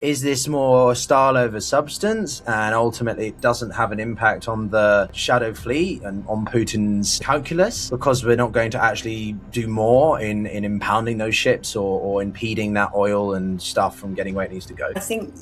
Is this more style over substance, and ultimately it doesn't have an impact on the shadow fleet and on Putin's calculus, because we're not going to actually do more in impounding those ships or impeding that oil and stuff from getting where it needs to go? I think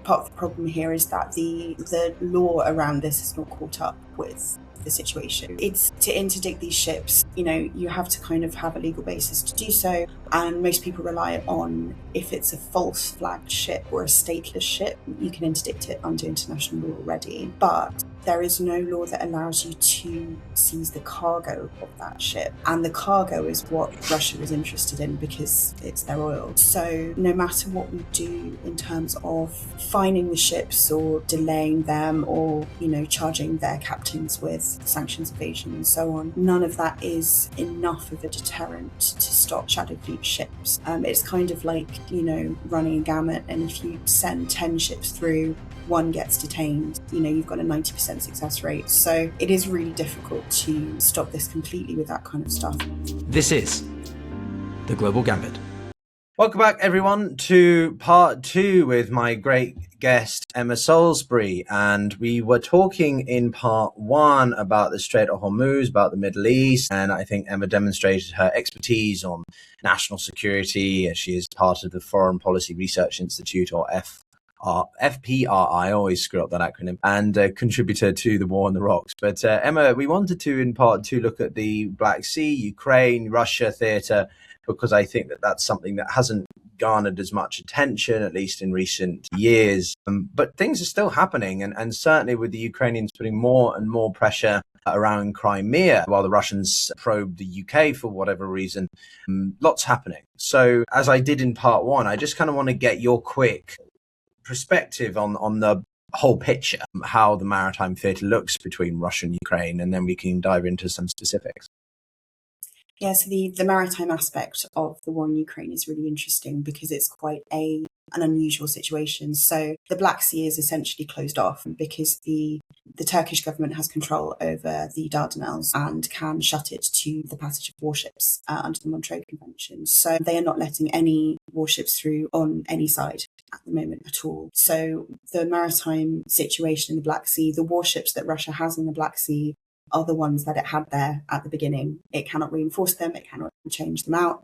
part of the problem here is that the law around this is not caught up with the situation. It's to interdict these ships, you have to kind of have a legal basis to do so, and most people rely on, if it's a false flagged ship or a stateless ship, you can interdict it under international law already, but there is no law that allows you to seize the cargo of that ship, and the cargo is what Russia is interested in because it's their oil. So no matter what we do in terms of fining the ships or delaying them or charging their captains with sanctions evasion and so on, none of that is enough of a deterrent to stop shadow fleet ships. It's kind of like running a gamut, and if you send 10 ships through, one gets detained, you've got a 90% success rate. So it is really difficult to stop this completely with that kind of stuff. This is The Global Gambit. Welcome back, everyone, to part 2 with my great guest, Emma Salisbury. And we were talking in part 1 about the Strait of Hormuz, about the Middle East. And I think Emma demonstrated her expertise on national security. She is part of the Foreign Policy Research Institute, or FPRI, I always screw up that acronym, and a contributor to the War on the Rocks. But Emma, we wanted to, in part 2, look at the Black Sea, Ukraine, Russia theatre, because I think that that's something that hasn't garnered as much attention, at least in recent years. But things are still happening, and certainly with the Ukrainians putting more and more pressure around Crimea, while the Russians probe the UK for whatever reason, lots happening. So as I did in part 1, I just kind of want to get your quick perspective on the whole picture, how the maritime theatre looks between Russia and Ukraine, and then we can dive into some specifics. Yeah, so the maritime aspect of the war in Ukraine is really interesting because it's quite an unusual situation. So the Black Sea is essentially closed off because the Turkish government has control over the Dardanelles and can shut it to the passage of warships under the Montreux Convention. So they are not letting any warships through on any side at the moment at all. So the maritime situation in the Black Sea, the warships that Russia has in the Black Sea are the ones that it had there at the beginning. It cannot reinforce them, it cannot change them out.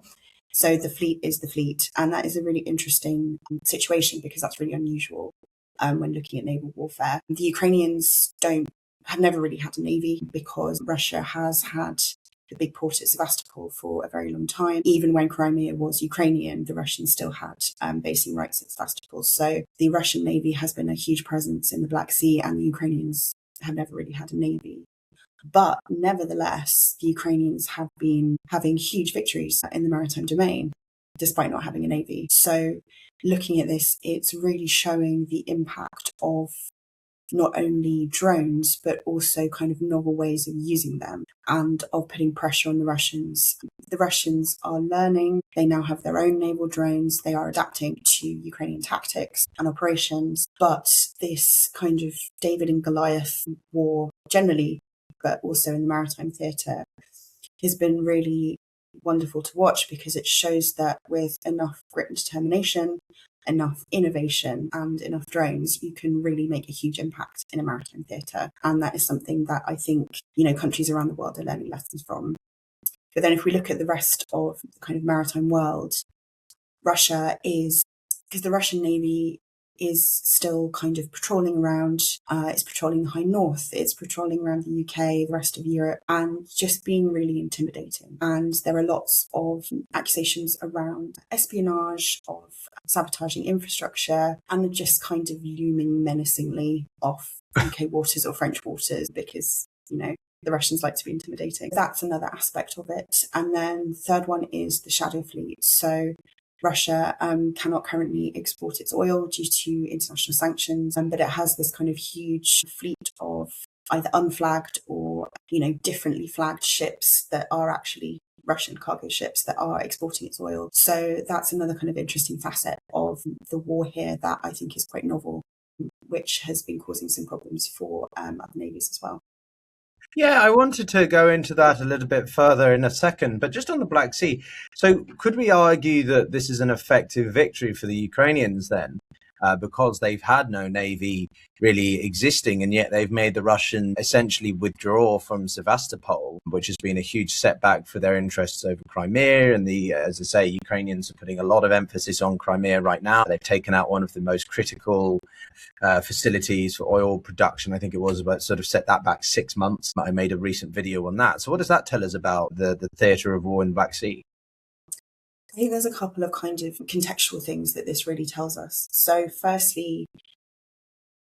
So the fleet is the fleet. And that is a really interesting situation because that's really unusual when looking at naval warfare. The Ukrainians have never really had a navy because Russia has had the big port at Sevastopol for a very long time. Even when Crimea was Ukrainian, the Russians still had basing rights at Sevastopol. So the Russian navy has been a huge presence in the Black Sea, and the Ukrainians have never really had a navy. But nevertheless, the Ukrainians have been having huge victories in the maritime domain, despite not having a navy. So looking at this, it's really showing the impact of not only drones, but also kind of novel ways of using them and of putting pressure on the Russians. The Russians are learning. They now have their own naval drones. They are adapting to Ukrainian tactics and operations. But this kind of David and Goliath war generally, but also in the maritime theatre, has been really wonderful to watch because it shows that with enough grit and determination, enough innovation and enough drones, you can really make a huge impact in a maritime theatre. And that is something that I think, countries around the world are learning lessons from. But then if we look at the rest of the kind of maritime world, Russia is, because the Russian Navy is still kind of patrolling around, it's patrolling the High North, it's patrolling around the UK, the rest of Europe, and just being really intimidating. And there are lots of accusations around espionage, of sabotaging infrastructure, and just kind of looming menacingly off UK waters or French waters because, the Russians like to be intimidating. That's another aspect of it. And then the third one is the shadow fleet. So Russia cannot currently export its oil due to international sanctions, but it has this kind of huge fleet of either unflagged or, differently flagged ships that are actually Russian cargo ships that are exporting its oil. So that's another kind of interesting facet of the war here that I think is quite novel, which has been causing some problems for other navies as well. Yeah, I wanted to go into that a little bit further in a second, but just on the Black Sea. So could we argue that this is an effective victory for the Ukrainians then? because they've had no navy really existing, and yet they've made the Russian essentially withdraw from Sevastopol, which has been a huge setback for their interests over Crimea. And as I say, Ukrainians are putting a lot of emphasis on Crimea right now. They've taken out one of the most critical facilities for oil production. I think it was about sort of set that back 6 months. I made a recent video on that. So what does that tell us about the theatre of war in the Black Sea? I think there's a couple of kind of contextual things that this really tells us. So firstly,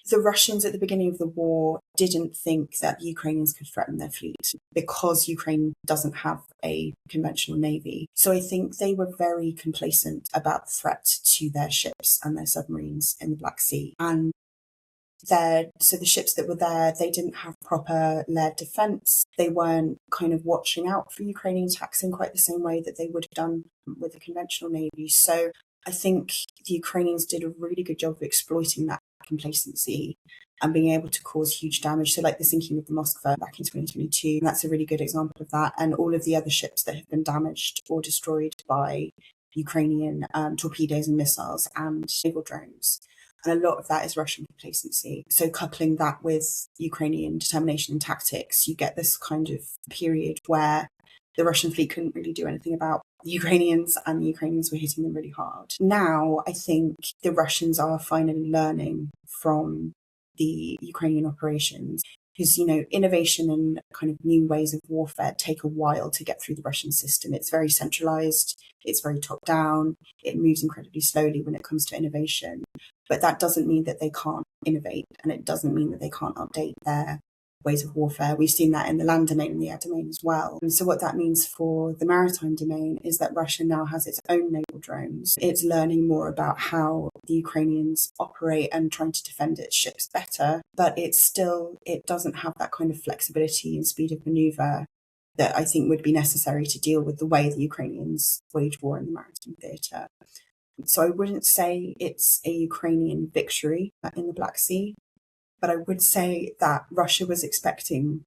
the Russians at the beginning of the war didn't think that the Ukrainians could threaten their fleet because Ukraine doesn't have a conventional navy. So I think they were very complacent about the threat to their ships and their submarines in the Black Sea. And so the ships that were there, they didn't have proper layered defense. They weren't kind of watching out for Ukrainian attacks in quite the same way that they would have done with a conventional navy. So I think the Ukrainians did a really good job of exploiting that complacency and being able to cause huge damage. So like the sinking of the Moskva back in 2022, that's a really good example of that. And all of the other ships that have been damaged or destroyed by Ukrainian torpedoes and missiles and naval drones. And a lot of that is Russian complacency. So coupling that with Ukrainian determination and tactics, you get this kind of period where the Russian fleet couldn't really do anything about the Ukrainians, and the Ukrainians were hitting them really hard. Now, I think the Russians are finally learning from the Ukrainian operations, because, innovation and kind of new ways of warfare take a while to get through the Russian system. It's very centralized, it's very top down, it moves incredibly slowly when it comes to innovation. But that doesn't mean that they can't innovate, and it doesn't mean that they can't update their ways of warfare. We've seen that in the land domain and the air domain as well. And so what that means for the maritime domain is that Russia now has its own naval drones. It's learning more about how the Ukrainians operate and trying to defend its ships better, but it doesn't have that kind of flexibility and speed of maneuver that I think would be necessary to deal with the way the Ukrainians wage war in the maritime theatre. So I wouldn't say it's a Ukrainian victory in the Black Sea, but I would say that Russia was expecting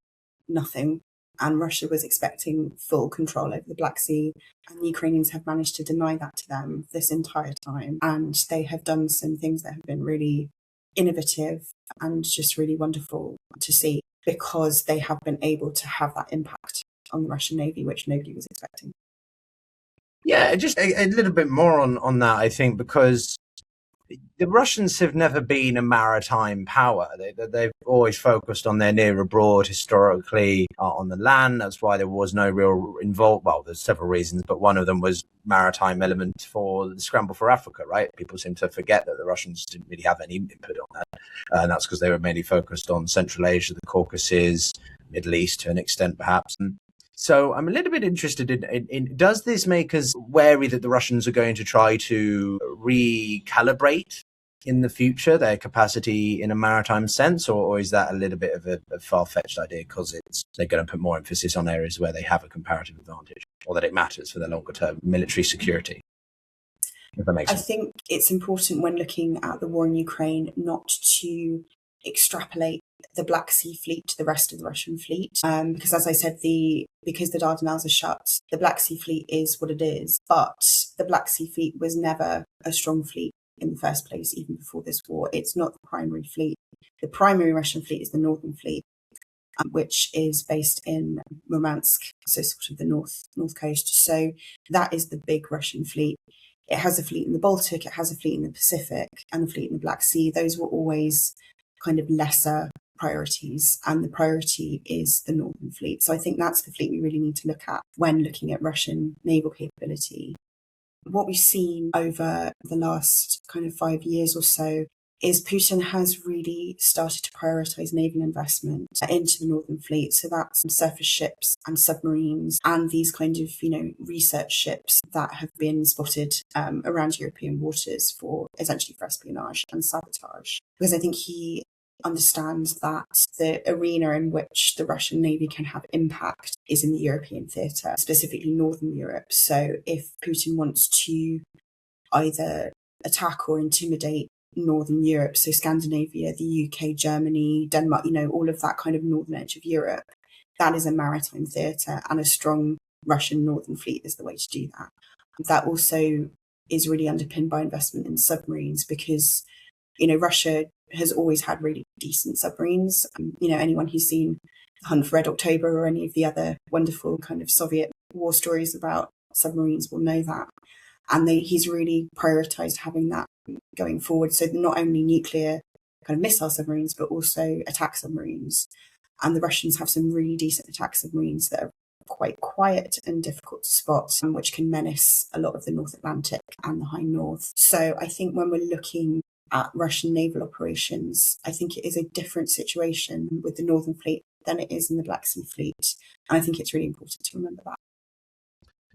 nothing, and Russia was expecting full control over the Black Sea, and the Ukrainians have managed to deny that to them this entire time. And they have done some things that have been really innovative and just really wonderful to see, because they have been able to have that impact on the Russian Navy, which nobody was expecting. Yeah, just a little bit more on that, I think, because the Russians have never been a maritime power. They've always focused on their near abroad, historically on the land. That's why there was no real involvement. Well, there's several reasons, but one of them was maritime element for the scramble for Africa, right? People seem to forget that the Russians didn't really have any input on that. And that's because they were mainly focused on Central Asia, the Caucasus, Middle East to an extent, perhaps. So I'm a little bit interested in does this make us wary that the Russians are going to try to recalibrate in the future their capacity in a maritime sense, or is that a little bit of a far-fetched idea because they're going to put more emphasis on areas where they have a comparative advantage, or that it matters for their longer-term military security? If that makes sense. I think it's important when looking at the war in Ukraine not to extrapolate the Black Sea fleet to the rest of the Russian fleet, because as I said, because the Dardanelles are shut, the Black Sea fleet is what it is. But the Black Sea fleet was never a strong fleet in the first place, even before this war. It's not the primary fleet. The primary Russian fleet is the Northern Fleet, which is based in Murmansk, so sort of the north coast. So that is the big Russian fleet. It has a fleet in the Baltic, it has a fleet in the Pacific, and a fleet in the Black Sea. Those were always kind of lesser priorities, and the priority is the Northern Fleet. So I think that's the fleet we really need to look at when looking at Russian naval capability. What we've seen over the last kind of 5 years or so is Putin has really started to prioritize naval investment into the Northern Fleet. So that's surface ships and submarines and these kind of, research ships that have been spotted around European waters essentially for espionage and sabotage. Because I think he understands that the arena in which the Russian Navy can have impact is in the European theatre, specifically Northern Europe. So if Putin wants to either attack or intimidate Northern Europe, so Scandinavia, the UK, Germany, Denmark, all of that kind of northern edge of Europe, that is a maritime theatre, and a strong Russian Northern Fleet is the way to do that. That also is really underpinned by investment in submarines, because Russia has always had really decent submarines. Anyone who's seen The Hunt for Red October or any of the other wonderful kind of Soviet war stories about submarines will know that. And he's really prioritized having that going forward. So not only nuclear kind of missile submarines, but also attack submarines. And the Russians have some really decent attack submarines that are quite quiet and difficult to spot, which can menace a lot of the North Atlantic and the High North. So I think when we're looking at Russian naval operations, I think it is a different situation with the Northern Fleet than it is in the Black Sea Fleet. And I think it's really important to remember that.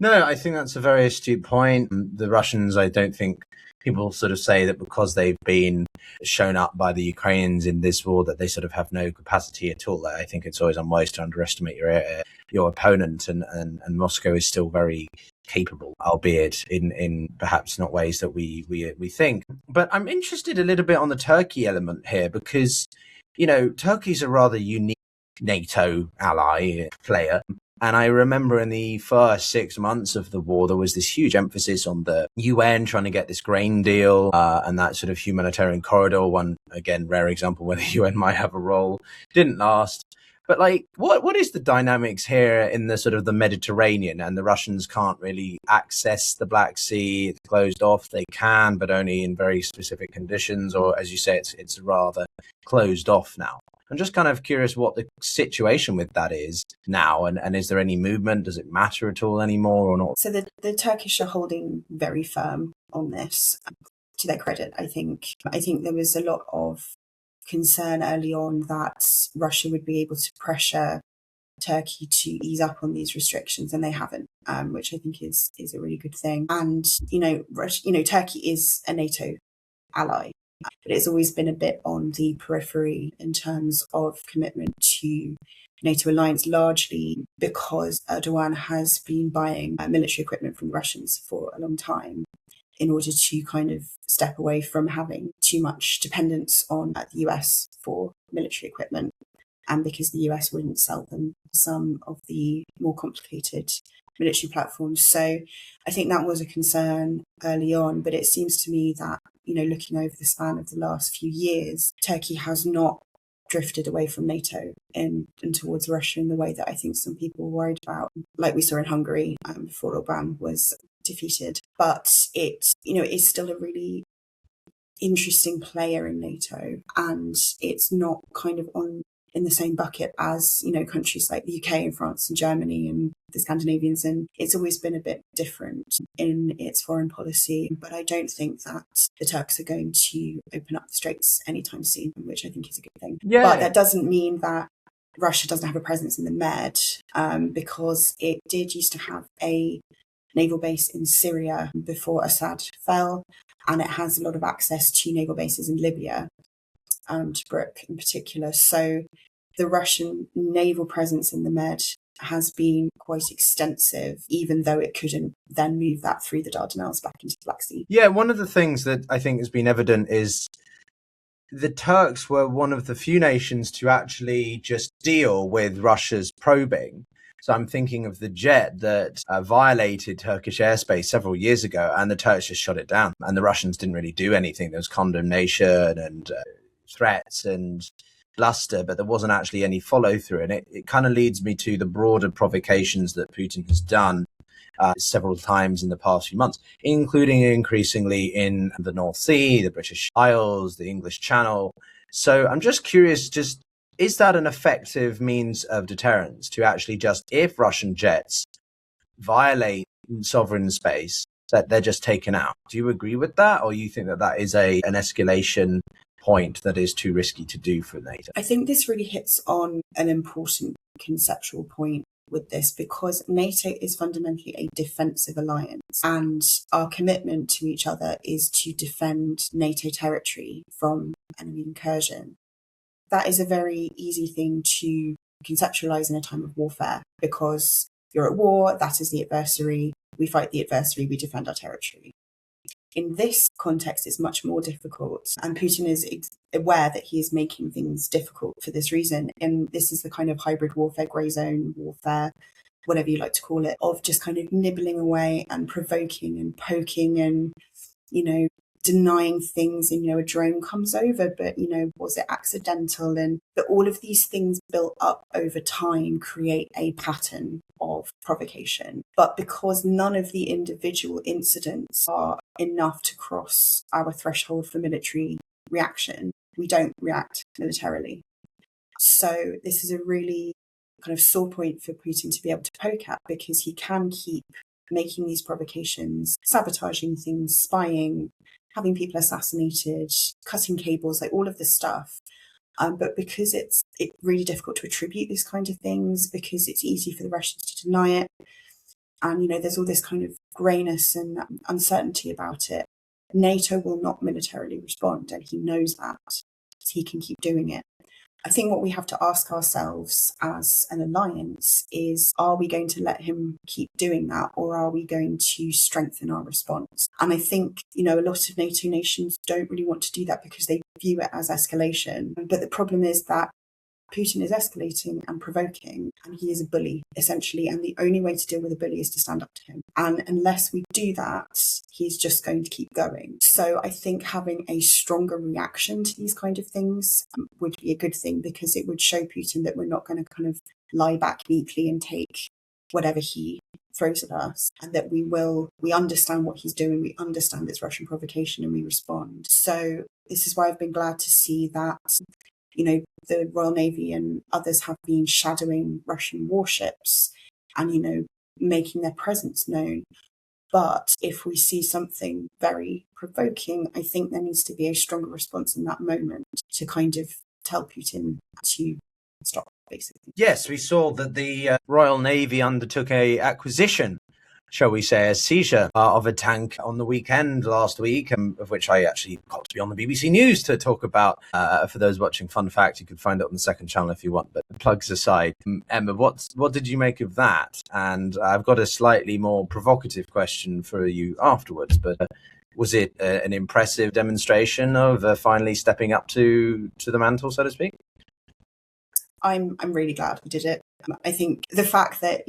No, I think that's a very astute point. The Russians, I don't think people sort of say that because they've been shown up by the Ukrainians in this war that they sort of have no capacity at all. I think it's always unwise to underestimate your opponent, and Moscow is still very capable, albeit in perhaps not ways that we think. But I'm interested a little bit on the Turkey element here because, Turkey's a rather unique NATO ally player. And I remember in the first 6 months of the war, there was this huge emphasis on the UN trying to get this grain deal and that sort of humanitarian corridor. One, again, rare example where the UN might have a role. Didn't last. But what is the dynamics here in the sort of the Mediterranean? And the Russians can't really access the Black Sea. It's closed off. They can, but only in very specific conditions. Or as you say, it's rather closed off now. I'm just kind of curious what the situation with that is now, and is there any movement? Does it matter at all anymore or not? So the Turkish are holding very firm on this, to their credit, I think. I think there was a lot of concern early on that Russia would be able to pressure Turkey to ease up on these restrictions, and they haven't, which I think is a really good thing. And, Turkey is a NATO ally, but it's always been a bit on the periphery in terms of commitment to NATO alliance, largely because Erdogan has been buying military equipment from the Russians for a long time in order to kind of step away from having too much dependence on the US for military equipment, and because the US wouldn't sell them some of the more complicated military platforms. So I think that was a concern early on, but it seems to me that, looking over the span of the last few years, Turkey has not drifted away from NATO and towards Russia in the way that I think some people were worried about, like we saw in Hungary before Orbán was defeated. But it, is still a really interesting player in NATO, and it's not kind of in the same bucket as, countries like the UK and France and Germany and the Scandinavians. And it's always been a bit different in its foreign policy. But I don't think that the Turks are going to open up the straits anytime soon, which I think is a good thing. Yeah. But that doesn't mean that Russia doesn't have a presence in the Med, because it did used to have a naval base in Syria before Assad fell. And it has a lot of access to naval bases in Libya, Tobruk in particular. So the Russian naval presence in the Med has been quite extensive, even though it couldn't then move that through the Dardanelles back into the Black Sea. Yeah, one of the things that I think has been evident is the Turks were one of the few nations to actually just deal with Russia's probing. So I'm thinking of the jet that violated Turkish airspace several years ago, and the Turks just shot it down. And the Russians didn't really do anything. There was condemnation and threats and bluster, but there wasn't actually any follow through. And it kind of leads me to the broader provocations that Putin has done several times in the past few months, including increasingly in the North Sea, the British Isles, the English Channel. So I'm just curious, is that an effective means of deterrence to actually just, if Russian jets violate sovereign space, that they're just taken out? Do you agree with that? Or you think that is an escalation point that is too risky to do for NATO? I think this really hits on an important conceptual point with this, because NATO is fundamentally a defensive alliance, and our commitment to each other is to defend NATO territory from enemy incursion. That is a very easy thing to conceptualize in a time of warfare, because you're at war, that is the adversary, we fight the adversary, we defend our territory. In this context, it's much more difficult, and Putin is aware that he is making things difficult for this reason. And this is the kind of hybrid warfare, grey zone warfare, whatever you like to call it, of just kind of nibbling away and provoking and poking and, denying things and, a drone comes over, but, was it accidental? And but all of these things built up over time create a pattern of provocation. But because none of the individual incidents are enough to cross our threshold for military reaction, we don't react militarily. So this is a really kind of sore point for Putin to be able to poke at, because he can keep making these provocations, sabotaging things, spying, having people assassinated, cutting cables, like all of this stuff. But because it's really difficult to attribute these kind of things, because it's easy for the Russians to deny it, and there's all this kind of greyness and uncertainty about it, NATO will not militarily respond, and he knows that, so he can keep doing it. I think what we have to ask ourselves as an alliance is, are we going to let him keep doing that, or are we going to strengthen our response? And I think, a lot of NATO nations don't really want to do that because they view it as escalation. But the problem is that Putin is escalating and provoking, and he is a bully, essentially. And the only way to deal with a bully is to stand up to him. And unless we do that, he's just going to keep going. So I think having a stronger reaction to these kind of things would be a good thing, because it would show Putin that we're not going to kind of lie back neatly and take whatever he throws at us, and that we understand what he's doing, we understand it's Russian provocation, and we respond. So this is why I've been glad to see that the Royal Navy and others have been shadowing Russian warships and, making their presence known. But if we see something very provoking, I think there needs to be a stronger response in that moment to kind of tell Putin to stop, basically. Yes, we saw that the Royal Navy undertook a acquisition, shall we say, a seizure of a tank on the weekend last week, of which I actually got to be on the BBC News to talk about. For those watching, fun fact, you can find it on the second channel if you want, but plugs aside. Emma, what did you make of that? And I've got a slightly more provocative question for you afterwards, but was it an impressive demonstration of finally stepping up to the mantle, so to speak? I'm really glad we did it. I think the fact that,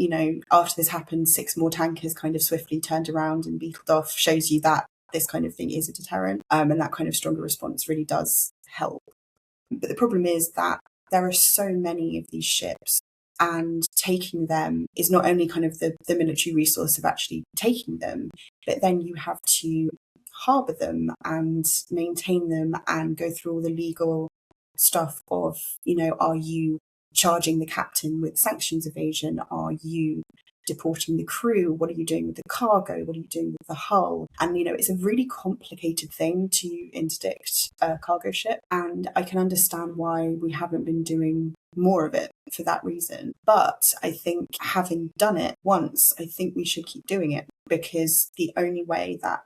after this happened, 6 more tankers kind of swiftly turned around and beetled off shows you that this kind of thing is a deterrent, and that kind of stronger response really does help. But the problem is that there are so many of these ships, and taking them is not only kind of the military resource of actually taking them, but then you have to harbour them and maintain them and go through all the legal stuff of, are you charging the captain with sanctions evasion? Are you deporting the crew? What are you doing with the cargo? What are you doing with the hull? And, it's a really complicated thing to interdict a cargo ship. And I can understand why we haven't been doing more of it for that reason. But I think having done it once, I think we should keep doing it, because the only way that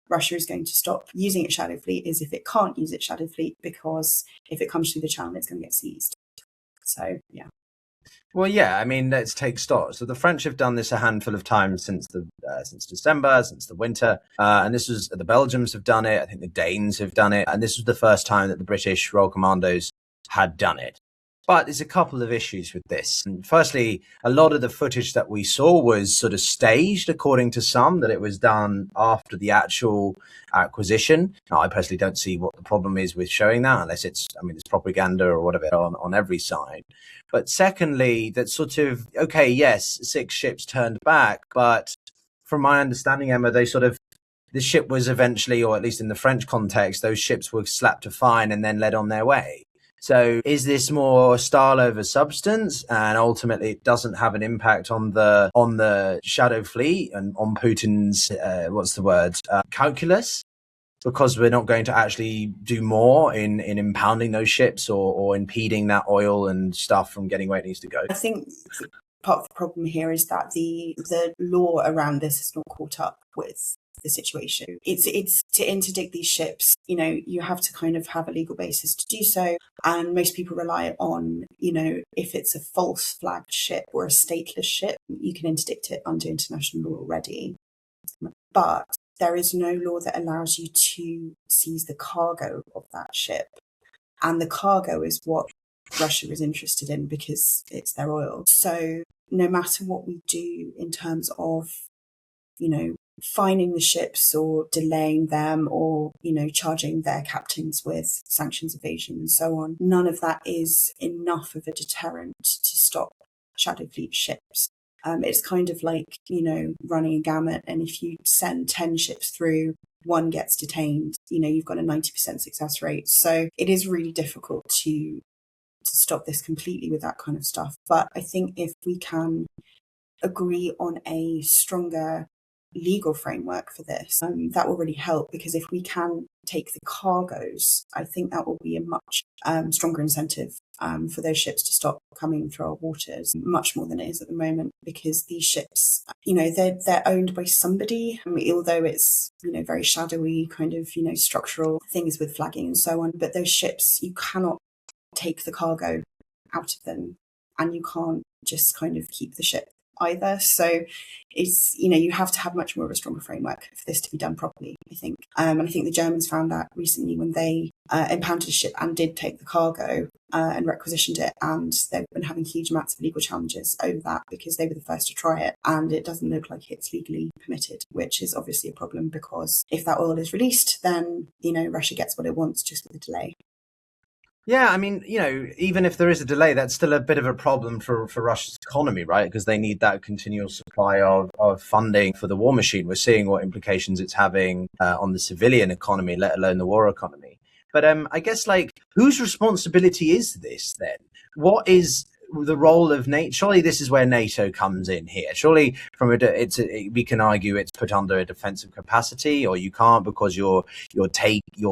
Russia is going to stop using its shadow fleet is if it can't use its shadow fleet, because if it comes through the channel, it's going to get seized. So, yeah. Well, yeah, I mean, let's take stock. So the French have done this a handful of times since December, since the winter. And the Belgians have done it. I think the Danes have done it. And this was the first time that the British Royal Commandos had done it. But there's a couple of issues with this. And firstly, a lot of the footage that we saw was sort of staged, according to some, that it was done after the actual acquisition. Now, I personally don't see what the problem is with showing that, unless it's propaganda or whatever on every side. But secondly, that sort of, okay, yes, 6 ships turned back, but from my understanding, Emma, the ship was eventually, or at least in the French context, those ships were slapped a fine and then led on their way. So is this more style over substance, and ultimately it doesn't have an impact on the shadow fleet and on Putin's calculus, because we're not going to actually do more in impounding those ships or impeding that oil and stuff from getting where it needs to go? I think part of the problem here is that the law around this is not caught up with the situation. It's to interdict these ships, you have to kind of have a legal basis to do so. And most people rely on, if it's a false flagged ship or a stateless ship, you can interdict it under international law already. But there is no law that allows you to seize the cargo of that ship. And the cargo is what Russia is interested in, because it's their oil. So no matter what we do in terms of, fining the ships or delaying them or, charging their captains with sanctions evasion and so on, none of that is enough of a deterrent to stop Shadow Fleet ships. It's kind of like, running a gamut. And if you send 10 ships through, one gets detained, you've got a 90% success rate. So it is really difficult to stop this completely with that kind of stuff. But I think if we can agree on a stronger legal framework for this, that will really help, because if we can take the cargoes, I think that will be a much stronger incentive for those ships to stop coming through our waters, much more than it is at the moment, because these ships, they're owned by somebody, although it's, very shadowy kind of, structural things with flagging and so on. But those ships, you cannot take the cargo out of them, and you can't just kind of keep the ship either. So it's, you have to have much more of a stronger framework for this to be done properly, I think. And I think the Germans found that recently when they impounded a ship and did take the cargo and requisitioned it, and they've been having huge amounts of legal challenges over that because they were the first to try it, and it doesn't look like it's legally permitted, which is obviously a problem, because if that oil is released, then, Russia gets what it wants, just with a delay. Yeah, I mean, even if there is a delay, that's still a bit of a problem for Russia's economy, right? Because they need that continual supply of funding for the war machine. We're seeing what implications it's having on the civilian economy, let alone the war economy. But I guess, whose responsibility is this then? What is the role of NATO? Surely this is where NATO comes in here. Surely we can argue it's put under a defensive capacity, or you can't, because you're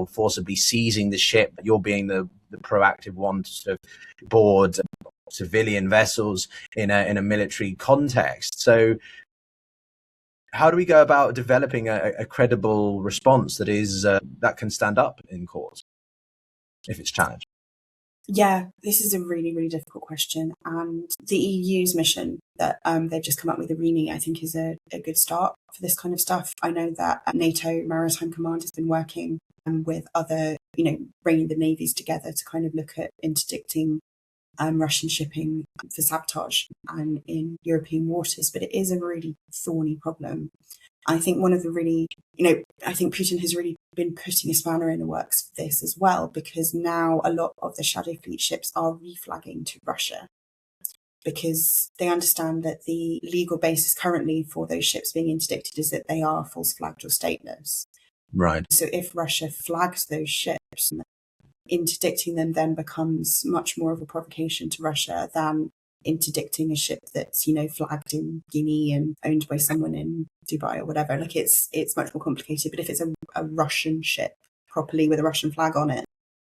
forcibly seizing the ship. You're being the proactive one to sort of board civilian vessels in a military context. So how do we go about developing a credible response that is that can stand up in court if it's challenged? Yeah, this is a really, really difficult question. And the EU's mission that they've just come up with, IRINI, I think is a good start for this kind of stuff. I know that NATO Maritime Command has been working with other, bringing the navies together to kind of look at interdicting Russian shipping for sabotage and in European waters. But it is a really thorny problem. I think one of the really, I think Putin has really been putting a spanner in the works for this as well, because now a lot of the Shadow Fleet ships are reflagging to Russia, because they understand that the legal basis currently for those ships being interdicted is that they are false flagged or stateless. Right. So if Russia flags those ships, interdicting them then becomes much more of a provocation to Russia than interdicting a ship that's, flagged in Guinea and owned by someone in Dubai or whatever. It's much more complicated. But if it's a Russian ship properly with a Russian flag on it,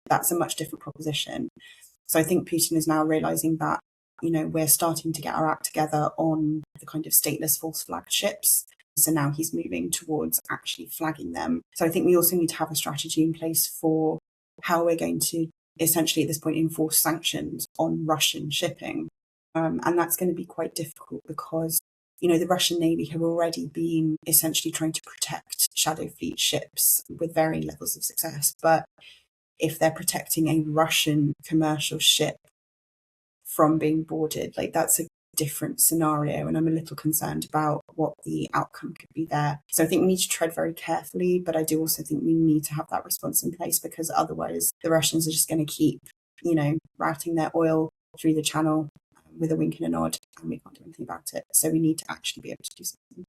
that's a much different proposition. So I think Putin is now realizing that, we're starting to get our act together on the kind of stateless false flagged ships. So now he's moving towards actually flagging them. So I think we also need to have a strategy in place for how we're going to essentially at this point enforce sanctions on Russian shipping. And that's going to be quite difficult because, the Russian Navy have already been essentially trying to protect Shadow Fleet ships with varying levels of success. But if they're protecting a Russian commercial ship from being boarded, that's a different scenario. And I'm a little concerned about what the outcome could be there. So I think we need to tread very carefully, but I do also think we need to have that response in place, because otherwise the Russians are just going to keep, routing their oil through the channel with a wink and a nod, and we can't do anything about it. So we need to actually be able to do something.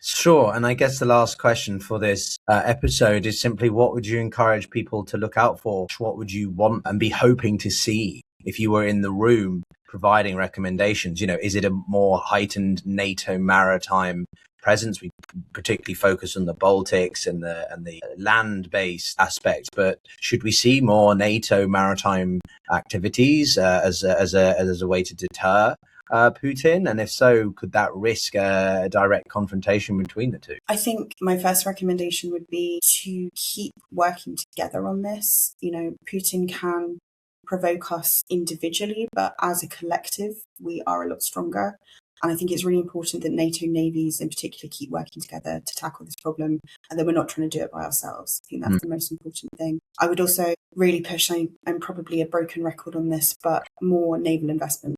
Sure. And I guess the last question for this episode is simply, what would you encourage people to look out for? What would you want and be hoping to see if you were in the room providing recommendations? Is it a more heightened NATO maritime presence? We particularly focus on the Baltics and the land-based aspects, but should we see more NATO maritime activities as a way to deter Putin? And if so, could that risk a direct confrontation between the two? I think my first recommendation would be to keep working together on this. Putin can provoke us individually, but as a collective, we are a lot stronger. And I think it's really important that NATO navies in particular keep working together to tackle this problem, and that we're not trying to do it by ourselves. I think that's the most important thing. I would also really push, I'm probably a broken record on this, but more naval investment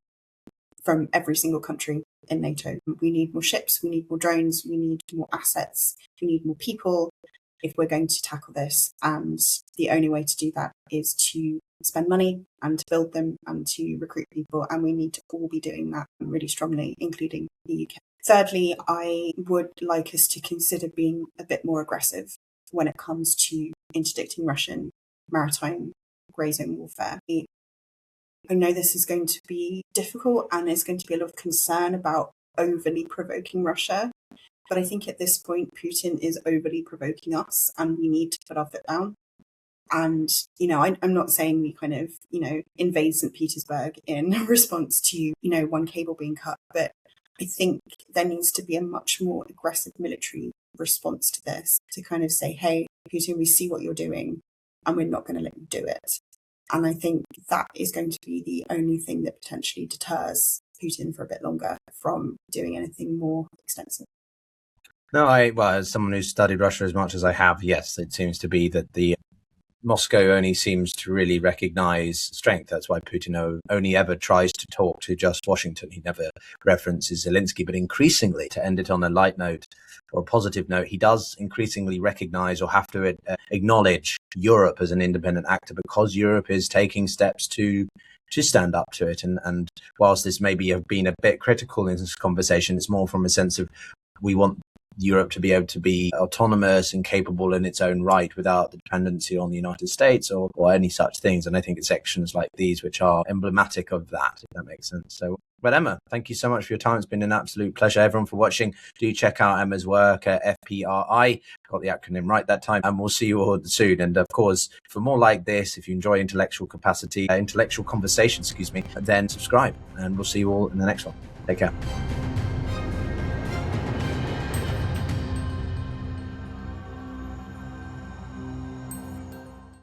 from every single country in NATO. We need more ships, we need more drones, we need more assets, we need more people if we're going to tackle this. And the only way to do that is to spend money and to build them and to recruit people. And we need to all be doing that really strongly, including the UK. Thirdly, I would like us to consider being a bit more aggressive when it comes to interdicting Russian maritime grey zone warfare. I know this is going to be difficult and there's going to be a lot of concern about overly provoking Russia. But I think at this point, Putin is overly provoking us and we need to put our foot down. And, I'm not saying we kind of, invade St. Petersburg in response to, one cable being cut. But I think there needs to be a much more aggressive military response to this to kind of say, hey, Putin, we see what you're doing and we're not going to let you do it. And I think that is going to be the only thing that potentially deters Putin for a bit longer from doing anything more extensive. No, as someone who's studied Russia as much as I have, yes, it seems to be that the Moscow only seems to really recognize strength. That's why Putin only ever tries to talk to just Washington. He never references Zelensky, but increasingly, to end it on a light note or a positive note, he does increasingly recognize or have to acknowledge Europe as an independent actor because Europe is taking steps to stand up to it. And whilst this maybe have been a bit critical in this conversation, it's more from a sense of we want Europe to be able to be autonomous and capable in its own right without the dependency on the United States or any such things. And I think it's actions like these which are emblematic of that, if that makes sense. So, but Emma, thank you so much for your time. It's been an absolute pleasure. Everyone for watching. Do check out Emma's work at FPRI. Got the acronym right that time. And we'll see you all soon. And of course, for more like this, if you enjoy intellectual conversation, then subscribe. And we'll see you all in the next one. Take care.